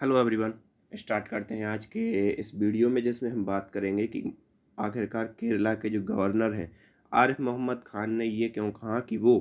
Hello everyone. Start करते हैं आज के इस वीडियो में, जिसमें हम बात करेंगे कि आखिरकार केरला के जो गवर्नर हैं आरिफ मोहम्मद खान ने ये क्यों कहा कि वो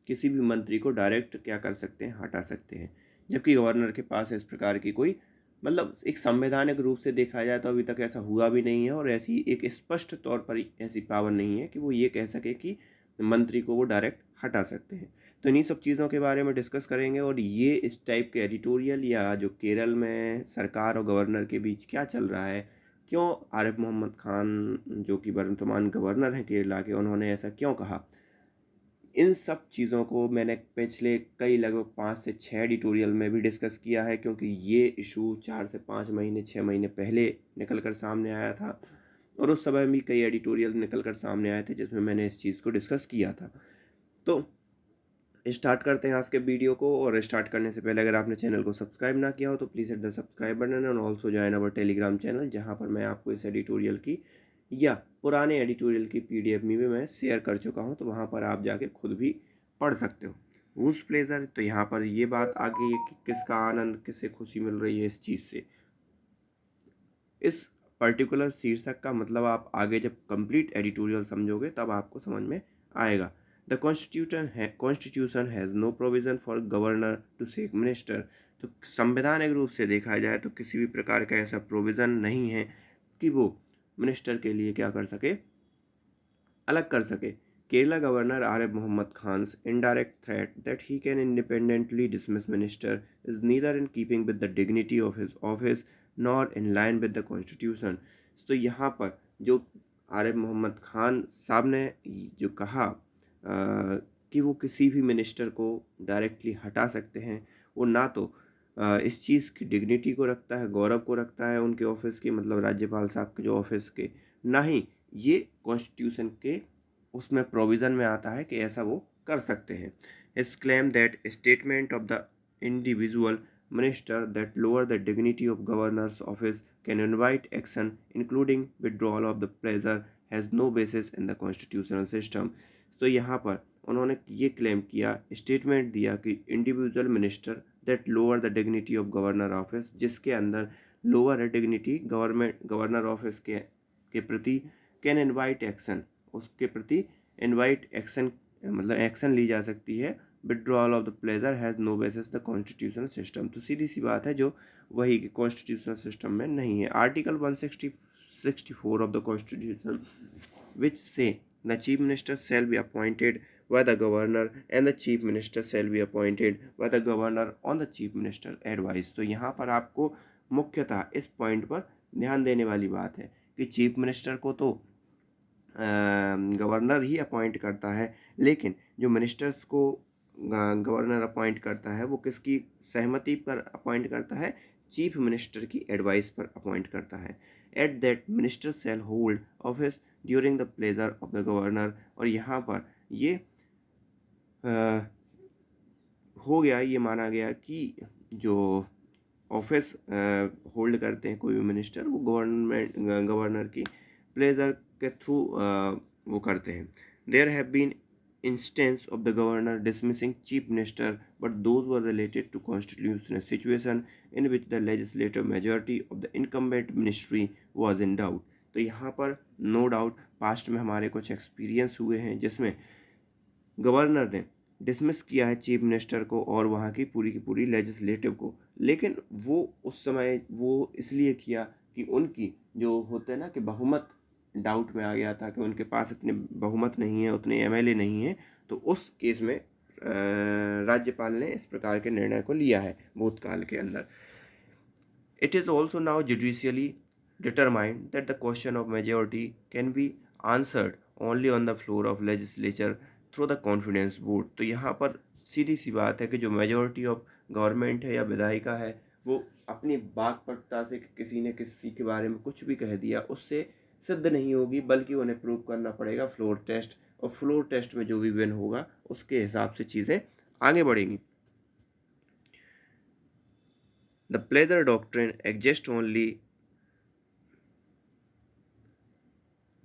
किसी भी मंत्री को डायरेक्ट क्या कर सकते हैं, हटा सकते हैं, जबकि गवर्नर के पास इस प्रकार की कोई एक संवैधानिक रूप से देखा जाए तो अभी तक ऐसा हुआ भी नहीं है और ऐसी एक स्पष्ट तौर पर ऐसी पावर नहीं है कि वो ये कह सके कि मंत्री को वो डायरेक्ट हटा सकते हैं। तो इन्हीं सब चीज़ों के बारे में डिस्कस करेंगे और ये इस टाइप के एडिटोरियल या जो केरल में सरकार और गवर्नर के बीच क्या चल रहा है, क्यों आरिफ मोहम्मद खान जो कि वर्तमान गवर्नर हैं केरला के, उन्होंने ऐसा क्यों कहा, इन सब चीज़ों को मैंने पिछले कई लगभग 5 से 6 एडिटोरियल में भी डिस्कस किया है, क्योंकि ये इशू 4 से 5 महीने 6 महीने पहले निकल कर सामने आया था और उस समय भी कई एडिटोरियल निकल कर सामने आए थे जिसमें मैंने इस चीज़ को डिस्कस किया था। तो स्टार्ट करते हैं आज के वीडियो को। और स्टार्ट करने से पहले अगर आपने चैनल को सब्सक्राइब ना किया हो तो please hit the subscribe button and also join our Telegram channel, जहां पर मैं आपको इस एडिटोरियल की या पुराने एडिटोरियल की पीडीएफ भी मैं शेयर कर चुका हूं, तो वहां पर आप जाके खुद भी पढ़ सकते हो। वूज प्लेजर, तो यहाँ पर ये बात आ गई है कि किसका आनंद, किसे खुशी मिल रही है इस चीज़ से। इस पर्टिकुलर शीर्षक का मतलब आप आगे जब कंप्लीट एडिटोरियल समझोगे तब आपको समझ में आएगा। The constitution has no provision for governor to sack minister. तो संवैधानिक रूप से देखा जाए तो किसी भी प्रकार का ऐसा प्रोविज़न नहीं है कि वो मिनिस्टर के लिए क्या कर सके, अलग कर सके। Kerala governor Arif Mohammad Khan's indirect threat that he can independently dismiss minister is neither in keeping with the dignity of his office nor in line with the constitution। तो यहाँ पर जो आरिफ मोहम्मद खान साहब ने जो कहा कि वो किसी भी मिनिस्टर को डायरेक्टली हटा सकते हैं, वो ना तो इस चीज़ की डिग्निटी को रखता है, गौरव को रखता है उनके ऑफिस के, मतलब राज्यपाल साहब के जो ऑफिस के, ना ही ये कॉन्स्टिट्यूशन के उसमें प्रोविज़न में आता है कि ऐसा वो कर सकते हैं। इस claim that statement of the individual minister that lower the dignity of governor's office can invite action including withdrawal of the pleasure has no basis in the constitutional system. तो यहाँ पर उन्होंने ये क्लेम किया, स्टेटमेंट दिया कि individual minister that lower the dignity of governor office, जिसके अंदर लोअर है डिग्निटी गवर्नर ऑफिस के प्रति, कैन इनवाइट एक्शन, उसके प्रति इनवाइट एक्शन मतलब एक्शन ली जा सकती है। Withdrawal of the pleasure has no basis the constitutional system, तो सीधी सी बात है जो वही कॉन्स्टिट्यूशनल सिस्टम में नहीं है। Article 164 of the constitution which says the chief minister shall be appointed by the governor and the chief minister shall be appointed by the governor on the chief minister advice। तो यहाँ पर आपको मुख्यतः इस point पर ध्यान देने वाली बात है कि चीफ मिनिस्टर को तो गवर्नर ही अपॉइंट करता है, लेकिन जो मिनिस्टर्स को गवर्नर अपॉइंट करता है वो किसकी सहमति पर अपॉइंट करता है, चीफ मिनिस्टर की एडवाइस पर अपॉइंट करता है। At that minister shall hold office during the pleasure of the governor. और यहाँ पर ये हो गया, ये माना गया कि जो ऑफिस होल्ड करते हैं कोई भी मिनिस्टर, वो गवर्नर की प्लेजर के थ्रू वो करते हैं। There have been instance of the governor dismissing chief minister but those were related to constitutional situation in which the legislative majority of the incumbent ministry was in doubt. तो यहाँ पर no doubt past में हमारे कुछ experience हुए हैं जिसमें governor ने डिसमिस किया है चीफ मिनिस्टर को और वहाँ की पूरी लेजिस्लेटिव को, लेकिन वो उस समय वो इसलिए किया कि उनकी जो होते हैं ना कि बहुमत डाउट में आ गया था कि उनके पास इतने बहुमत नहीं है, उतने एमएलए नहीं है। तो उस केस में राज्यपाल ने इस प्रकार के निर्णय को लिया है भूतकाल के अंदर। It is also now judicially determined that the question of majority can be answered only on the floor of legislature through the confidence vote. तो यहाँ पर सीधी सी बात है कि जो मेजोरिटी ऑफ गवर्नमेंट है या विधायिका है, वो अपनी वाकपटुता से किसी ने किसी के बारे में कुछ भी कह दिया उससे सिद्ध नहीं होगी, बल्कि उन्हें प्रूव करना पड़ेगा फ्लोर टेस्ट, और फ्लोर टेस्ट में जो भी विन होगा उसके हिसाब से चीज़ें आगे बढ़ेंगी। The pleasure doctrine exist only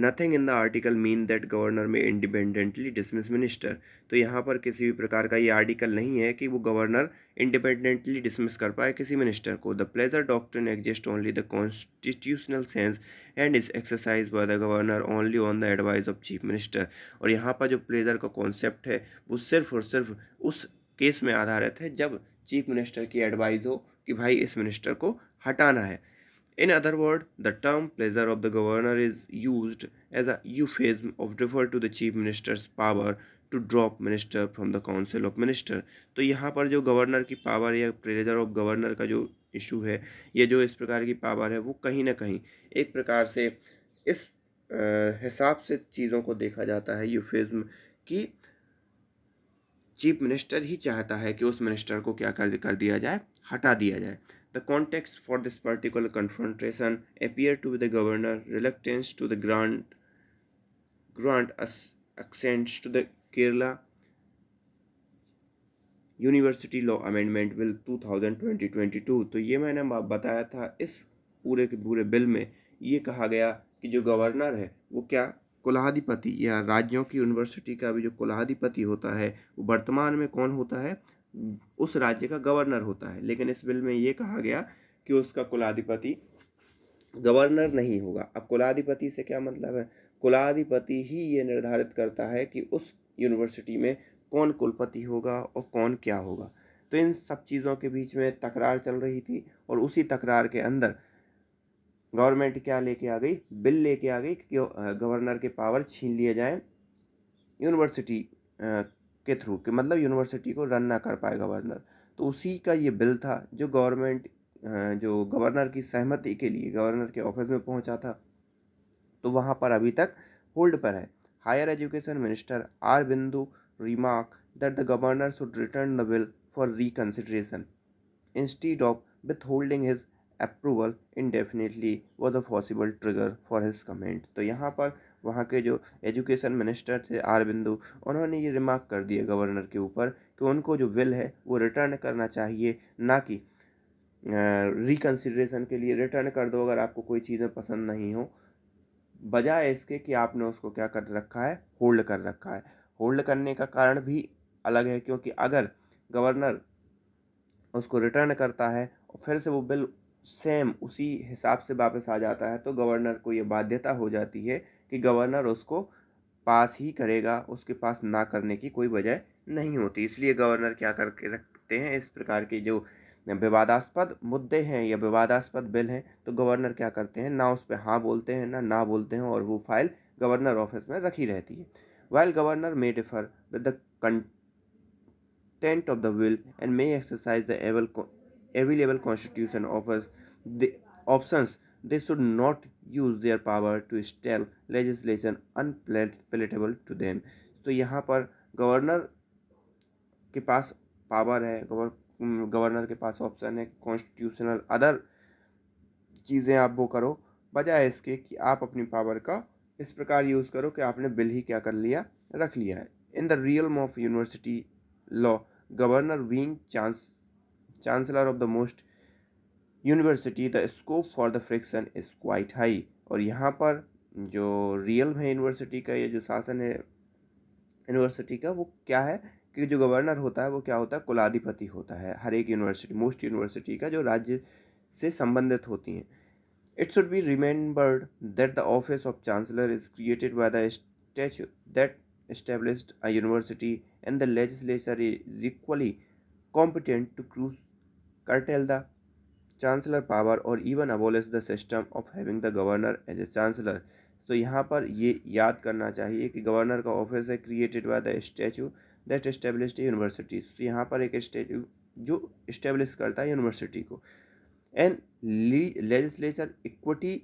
nothing in the article mean that governor में इंडिपेंडेंटली डिसमिस मिनिस्टर। तो यहाँ पर किसी भी प्रकार का ये आर्टिकल नहीं है कि वो गवर्नर इंडिपेंडेंटली डिसमिस कर पाए किसी मिनिस्टर को। The pleasure doctrine exist only the constitutional sense and is exercise by the governor only on the advice of chief minister. और यहाँ पर जो प्लेजर का कॉन्सेप्ट है वो सिर्फ और सिर्फ उस केस में आधारित है जब चीफ मिनिस्टर की एडवाइस हो कि भाई इस मिनिस्टर को हटाना है। In other words, the term pleasure of the governor is used as a euphemism of refer to the chief minister's power to drop minister from the council of minister। तो यहाँ पर जो गवर्नर की power या pleasure of governor का जो issue है, ये जो इस प्रकार की पावर है, वो कहीं ना कहीं एक प्रकार से इस हिसाब से चीज़ों को देखा जाता है यूफेज्म कि चीफ मिनिस्टर ही चाहता है कि उस मिनिस्टर को क्या कर दिया जाए, हटा दिया जाए। The context for this particular confrontation appear to be the governor reluctance to the grant accents to the Kerala University Law Amendment Bill 2022। तो ये मैंने बताया था, इस पूरे के पूरे बिल में ये कहा गया कि जो गवर्नर है वो क्या कुलाधिपति या राज्यों की यूनिवर्सिटी का भी जो कुलाधिपति होता है वो वर्तमान में कौन होता है, उस राज्य का गवर्नर होता है। लेकिन इस बिल में ये कहा गया कि उसका कुलाधिपति गवर्नर नहीं होगा। अब कुलाधिपति से क्या मतलब है, कुलाधिपति ही ये निर्धारित करता है कि उस यूनिवर्सिटी में कौन कुलपति होगा और कौन क्या होगा। तो इन सब चीज़ों के बीच में तकरार चल रही थी और उसी तकरार के अंदर गवर्नमेंट क्या लेके आ गई, बिल लेके आ गई कि गवर्नर के पावर छीन लिए जाएं यूनिवर्सिटी के थ्रू, कि मतलब यूनिवर्सिटी को रन ना कर पाए गवर्नर। तो उसी का ये बिल था जो जो गवर्नर की सहमति के लिए गवर्नर के ऑफिस में पहुंचा था। तो वहां पर अभी तक होल्ड पर है। हायर एजुकेशन मिनिस्टर आर बिंदु remark that the governor should return the bill for reconsideration instead of withholding his approval indefinitely was a possible trigger for his comment। तो यहाँ पर वहाँ के जो एजुकेशन मिनिस्टर थे आर बिंदु, उन्होंने ये रिमार्क कर दिया गवर्नर के ऊपर कि उनको जो बिल है वो रिटर्न करना चाहिए, ना कि रिकंसिडरेशन के लिए रिटर्न कर दो अगर आपको कोई चीज़ें पसंद नहीं हो, बजाय इसके कि आपने उसको क्या कर रखा है, होल्ड कर रखा है। होल्ड करने का कारण भी अलग है, क्योंकि अगर गवर्नर उसको रिटर्न करता है और फिर से वो बिल सेम उसी हिसाब से वापस आ जाता है तो गवर्नर को ये बाध्यता हो जाती है कि गवर्नर उसको पास ही करेगा, उसके पास ना करने की कोई वजह नहीं होती। इसलिए गवर्नर क्या करके रखते हैं, इस प्रकार के जो विवादास्पद मुद्दे हैं या विवादास्पद बिल हैं तो गवर्नर क्या करते हैं, ना उस पर हाँ बोलते हैं ना बोलते हैं, और वो फाइल गवर्नर ऑफिस में रखी रहती है। While governor may differ with the content of the will and may exercise the available constitution offers the options, they should not use their power to style legislation unpalatable to them। तो यहाँ पर governor के पास power है, governor के पास option है constitutional other चीज़ें आप वो करो, बजाय इसके कि आप अपनी पावर का इस प्रकार यूज़ करो कि आपने बिल ही क्या कर लिया, रख लिया है। In the realm of university law governor being chancellor of the most university, the scope for the friction is quite high। और यहाँ पर जो रियल है यूनिवर्सिटी का, ये जो शासन है यूनिवर्सिटी का, वो क्या है कि जो गवर्नर होता है वो क्या होता है, कुलाधिपति होता है हर एक यूनिवर्सिटी, मोस्ट यूनिवर्सिटी का, जो राज्य से संबंधित होती हैं। It should be remembered that the office of chancellor is created by the statute that established a university, and the legislature is equally competent to curtail the chancellor power or even abolish the system of having the governor as a chancellor। तो यहाँ पर ये याद करना चाहिए कि governor का office है created by the statue that established university. तो यहाँ पर एक स्टैच्यू जो इस्टेब्लिश करता है यूनिवर्सिटी को, एंड लेजिस्लेचर इक्वली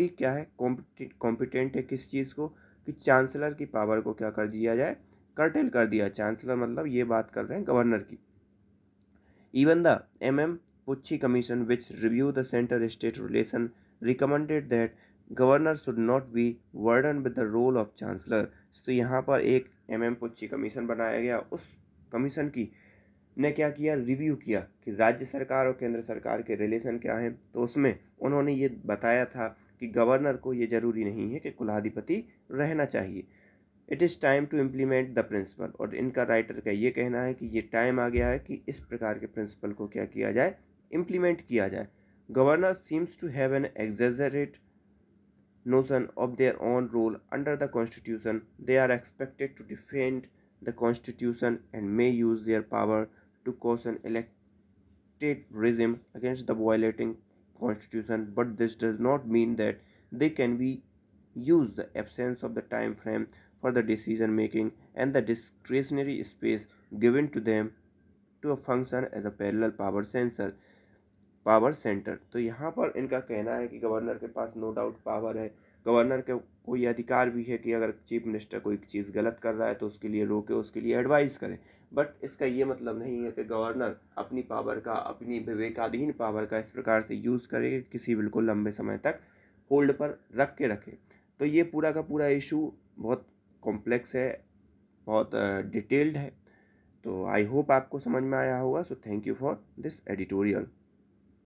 क्या है, कॉम्पिटेंट है किस चीज़ को, कि चांसलर की पावर को क्या कर दिया जाए, कर्टेल कर दिया। चांसलर मतलब ये बात कर रहे हैं गवर्नर की। Even the MM Punchhi commission which review the centre state relation recommended that governor should not be burdened with the role of chancellor. तो यहाँ पर एक MM पुच्छी कमीशन बनाया गया। उस कमीशन की ने क्या किया, रिव्यू किया कि राज्य सरकार और केंद्र सरकार के रिलेशन क्या हैं। तो उसमें उन्होंने ये बताया था कि गवर्नर को ये ज़रूरी नहीं है कि कुलाधिपति रहना चाहिए। It is time to implement the principle, और इनका राइटर का ये कहना है कि ये टाइम आ गया है कि इस प्रकार के प्रिंसिपल को क्या किया जाए, इम्प्लीमेंट किया जाए। Governor seems to have an exaggerate notion of their own role under the constitution. They are expected to defend the constitution and may use their power to caution elected regime against the violating constitution, but this does not mean that they can be use the absence of the time frame for the decision making and the discretionary space given to them to function as a parallel power centre. तो यहाँ पर इनका कहना है कि governor के पास no doubt power है, governor के को ये अधिकार भी है कि अगर चीफ मिनिस्टर कोई चीज़ गलत कर रहा है तो उसके लिए रोके, उसके लिए एडवाइस करें। बट इसका ये मतलब नहीं है कि गवर्नर अपनी पावर का, अपनी विवेकाधीन पावर का इस प्रकार से यूज़ करे कि किसी बिल को लंबे समय तक होल्ड पर रख के रखे। तो ये पूरा का पूरा इशू बहुत कॉम्प्लेक्स है, बहुत डिटेल्ड है। तो आई होप आपको समझ में आया होगा। So thank you for this editorial.